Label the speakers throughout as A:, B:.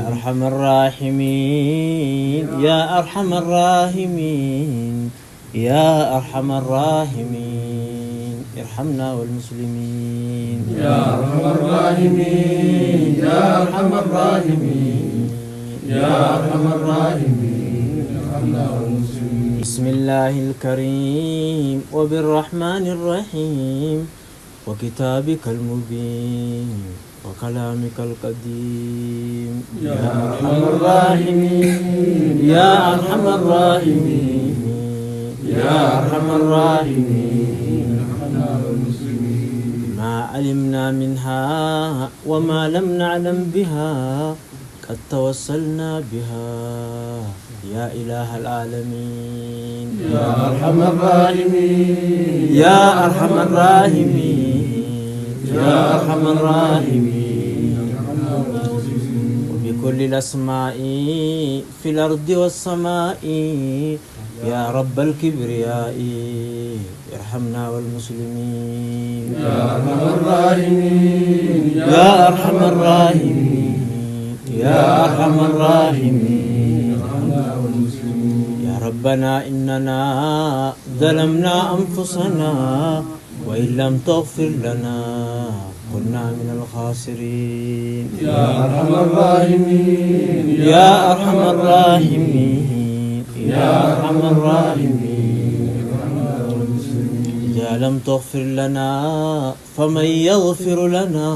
A: أرحم الراحمين يا أرحم الراحمين يا أرحم الراحمين ارحمنا والمسلمين
B: يا أرحم الراحمين يا أرحم الراحمين يا أرحم الراحمين ارحمنا والمسلمين.
A: بسم الله الكريم وبالرحمن الرحيم وكتابك المبين وكلامك القديم
B: يا أرحم الراحمين
A: يا أرحم الراحمين
B: يا أرحم الراحمين ارحمنا والمسلمين.
A: ما علمنا منها وما لم نعلم بها قد توسلنا بها يا إله العالمين
B: يا أرحم الراحمين
A: يا أرحم الراحمين يا أرحم الراحمين
B: ارحمنا والمسلمين.
A: وبكل الأسماء في الأرض والسماء يا رب الكبرياء ارحمنا والمسلمين.
B: يا أرحم الراحمين
A: يا أرحم الراحمين يا أرحم الراحمين
B: ارحمنا والمسلمين.
A: يا ربنا إننا ظلمنا أنفسنا وإن لم تغفر لنا كنا من الخاسرين.
B: يا أرحم الراحمين
A: يا أرحم الراحمين يا أرحم الراحمين
B: ارحمنا والمسلمين.
A: إذا لم تغفر لنا فمن يغفر لنا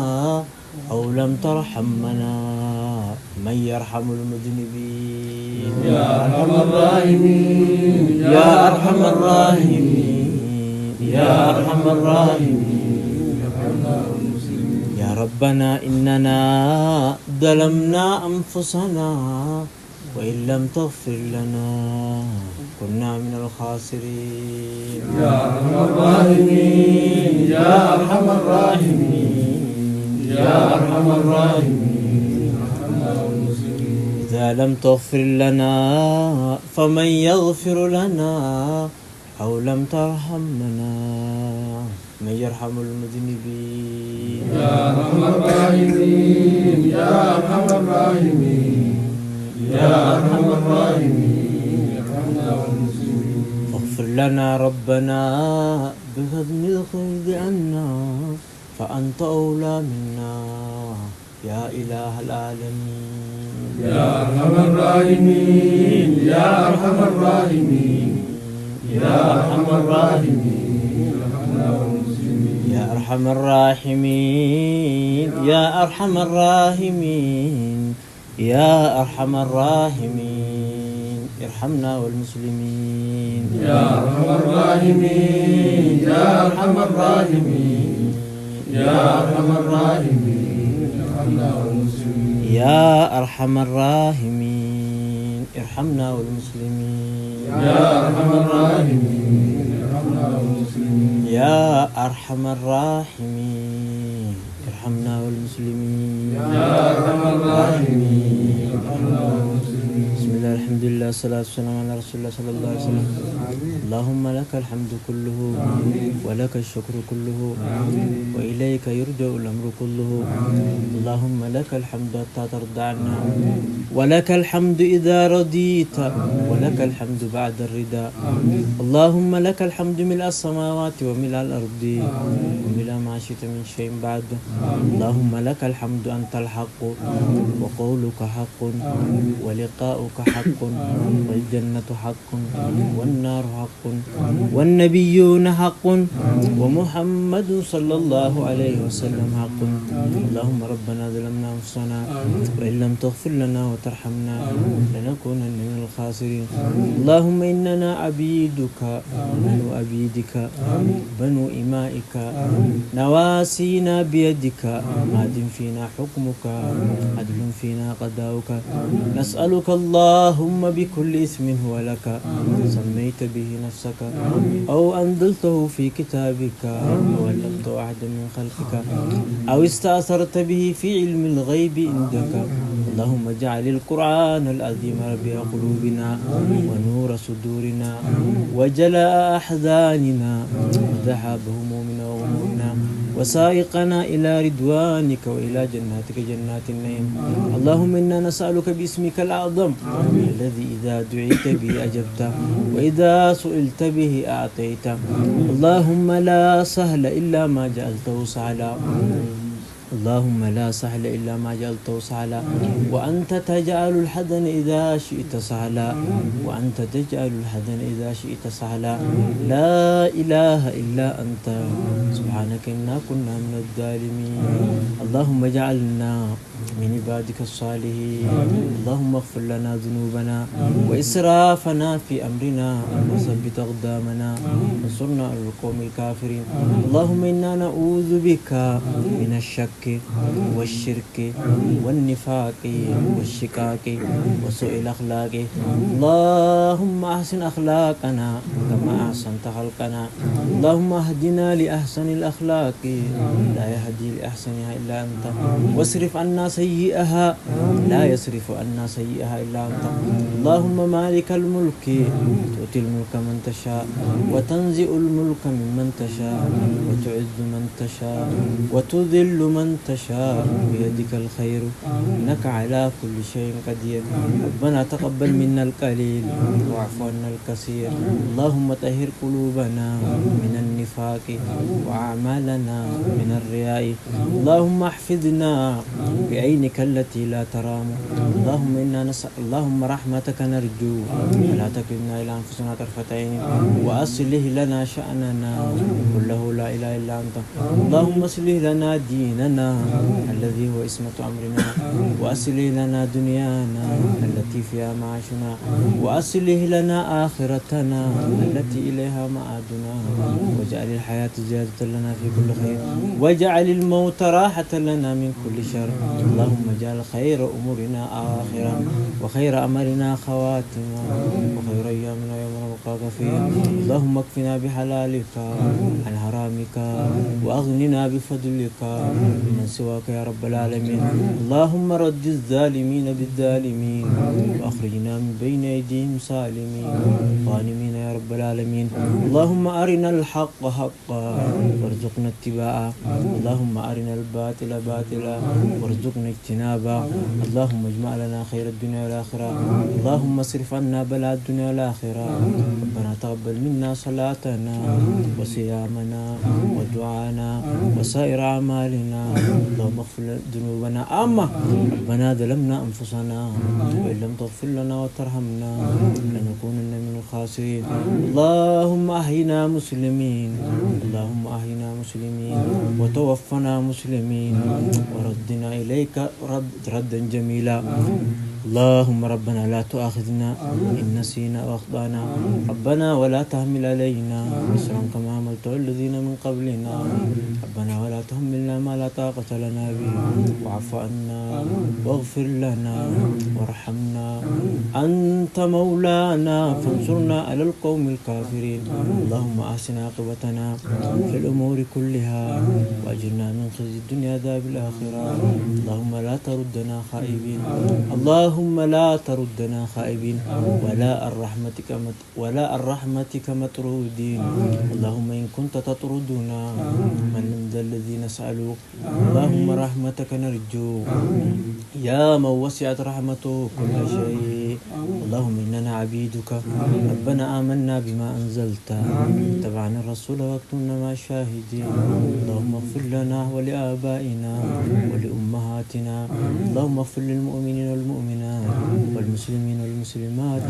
A: أو لم ترحمنا من يرحم المذنبين.
B: يا أرحم الراحمين
A: يا أرحم الراحمين يا أرحم الراحمين
B: ارحمنا والمسلمين.
A: يا ربنا إننا ظلمنا أنفسنا وإن لم تغفر لنا كنا من الخاسرين.
B: يا أرحم الراحمين يا أرحم الراحمين يا أرحم الراحمين ارحمنا والمسلمين.
A: إذا لم تغفر لنا فمن يغفر لنا أو لم ترحمنا من يرحم المذنبين.
B: يا أرحم الراحمين يا أرحم الراحمين يا أرحم الراحمين ارحمنا والمسلمين.
A: فاغفر لنا ربنا بفضل الخير عنا فأنت أولى منا يا إله العالمين.
B: يا أرحم الراحمين يا أرحم الراحمين يا أرحم الراحمين ارحمنا والمسلمين.
A: يا أرحم الراحمين يا أرحم الراحمين يا أرحم الراحمين ارحمنا والمسلمين.
B: يا أرحم الراحمين يا أرحم الراحمين يا أرحم الراحمين ارحمنا والمسلمين.
A: يا أرحم الراحمين ارحمنا والمسلمين.
B: يا أرحم الراحمين ارحمنا والمسلمين.
A: يا أرحم الراحمين ارحمنا والمسلمين.
B: يا أرحم الراحمين ارحمنا والمسلمين.
A: بسم الله الحمد لله والصلاة والسلام على رسول الله صلى الله عليه وسلم. اللهم لك الحمد كله ولك الشكر كله وإليك يرجع الأمر كله. اللهم لك الحمد حتى ترضى عنا ولك الحمد إذا رضيت ولك الحمد بعد الرضا. اللهم لك الحمد ملء السماوات وملء الأرض وملء ما شئت من شيء بعد. اللهم لك الحمد أنت الحق وقولك حق ولقاؤك حق والجنة حق والنار حق والنبيون حق ومحمد صلى الله عليه وسلم حق. اللهم ربنا ظلمنا أنفسنا وإن لم تغفر لنا وترحمنا لنكونن من الخاسرين. اللهم إننا عبيدك بنو عبيدك بنو إمائك نواسينا بيدك ماد فينا حكمك عدل فينا قضاؤك. نسألك اللهم بكل اسم هو لك سميت به نفسك أو أنزلته في كتابك أو علمته أحدا من خلقك أو استأثرت به في علم الغيب عندك. اللهم اجعل القرآن العظيم ربيع قلوبنا ونور صدورنا وجلاء أحزاننا وذهاب همومنا وغمومنا وسائقنا إلى رضوانك وإلى جناتك جنات النعيم. اللهم إنا نسألك باسمك الأعظم الذي إذا دعيت به أجبت وإذا سئلت به أعطيت. اللهم لا سهل إلا ما جعلته سهلا. اللهم لا سهل إلا ما جعلته سهلا وأنت تجعل الحزن إذا شئت سهلا وأنت تجعل الحزن إذا شئت سهلا. لا إله إلا أنت سبحانك إنا كنا من الظالمين. اللهم اجعلنا من عبادك الصالحين. اللهم اغفر لنا ذنوبنا وإسرافنا في أمرنا وثبت أقدامنا وانصرنا على القوم الكافرين. اللهم إنا نعوذ بك من الشك والشرك والنفاق والشقاق وسوء الأخلاق. اللهم أحسن أخلاقنا كما أحسنت خلقنا. اللهم اهدنا لأحسن الأخلاق لا يهدي لأحسنها إلا أنت واصرف عنا سيئها لا يصرف عنا سيئها إلا أنت. اللهم مالك الملك تؤتي الملك من تشاء وتنزع الملك ممن تشاء وتعز من تشاء وتذل من تشاء بيدك الخير إنك على كل شيء قدير. ربنا تقبل منا القليل واعف عنا الكثير. اللهم طهر قلوبنا من النفاق وأعمالنا من الرياء. اللهم احفظنا بعينك التي لا ترام. اللهم إنا نسأل اللهم رحمتك نرجو ولا تكلنا إلى أنفسنا طرفة عين وأصلح لنا شأننا كله لا إله إلا أنت. اللهم اصلح لنا ديننا الذي هو عصمة أمرنا وأصلح لنا دنيانا التي فيها معاشنا وأصلح لنا آخرتنا التي إليها معادنا واجعل الحياة زيادة لنا في كل خير واجعل الموت راحة لنا من كل شر. اللهم اجعل خير أمورنا آخرا وخير أمرنا خواتما وخير أيامنا يوم نلقاك فيه. اللهم اكفنا بحلالك عن حرامك وأغننا بفضلك من سواك يا رب العالمين. اللهم رد الظالمين بالظالمين وأخرجنا من بين أيديهم سالمين غانمين يا رب العالمين. اللهم أرنا الحق حقا وارزقنا اتباعه. اللهم أرنا الباطل باطلا وارزقنا اجتنابه. اللهم اجمع لنا خير الدنيا والآخرة. اللهم اصرف عنا بلاء الدنيا والآخرة. ربنا تقبل منا صلاتنا وصيامنا ودعانا وسائر أعمالنا. اللهم اغفر ذنوبنا أما ربنا ظلمنا أنفسنا وإن لم تغفر لنا وترحمنا لنكونن من الخاسرين. اللهم أحينا مسلمين. اللهم أحينا مسلمين وتوفنا مسلمين وردنا إليك ردا جميلا. اللهم ربنا لا تؤاخذنا إن نسينا وأخطأنا. ربنا ولا تحمل علينا إصرا كما حملته الذين من قبلنا. ربنا ولا تحملنا ما لا طاقة لنا به واعف عنا واغفر لنا وارحمنا أنت مولانا فانصرنا على القوم الكافرين. اللهم أحسن عاقبتنا في الأمور كلها وأجرنا من خزي الدنيا عذاب الآخرة. اللهم لا تردنا خائبين. اللهم لا تردنا خائبين ولا الرحمتك مطرودين. اللهم إن كنت تطردنا من ذا الذي نسألك. اللهم رحمتك نرجو يا من وسعت رحمته كل شيء. اللهم إننا عبيدك ربنا آمنا بما أنزلت اتبعنا الرسول واكتبنا مع الشاهدين. اللهم اغفر لنا ولآبائنا ولأمهاتنا. اللهم اغفر للمؤمنين والمؤمنات والمسلمين والمسلمات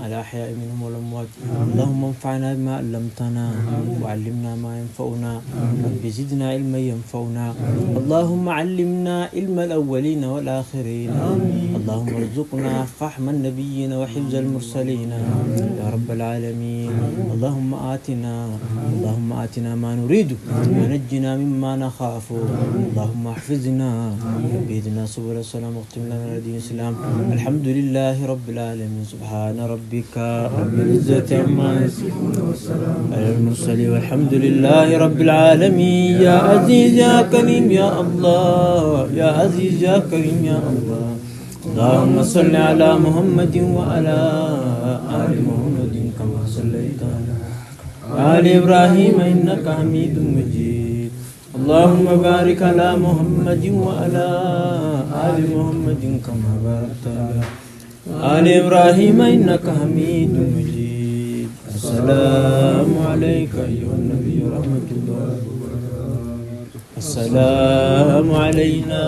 A: الأحياء منهم والأموات. اللهم انفعنا بما علمتنا وعلمنا ما ينفعنا. رب زدنا علما ينفعنا. اللهم علمنا علم الأولين والآخرين. اللهم ارزقنا فهم النبيين وحفظ المرسلين يا رب العالمين. اللهم آتنا ما نريد ونجنا مما نخاف. اللهم احفظنا وبيدنا سبل السلام واختم لنا دين الإسلام. الحمد لله رب العالمين. سبحان ربك رب العزة عما يصفون على المرسلين والحمد لله رب العالمين. يا عزيز يا كريم يا الله يا عزيز يا كريم يا الله. اللهم صل على محمد وعلى آل محمد كما صليت على آل إبراهيم إنك حميد مجيد. اللهم بارك على محمد وعلى آل محمد كما باركت على آل إبراهيم إنك حميد مجيد. السلام عليك أيها النبي ورحمة الله. السلام علينا.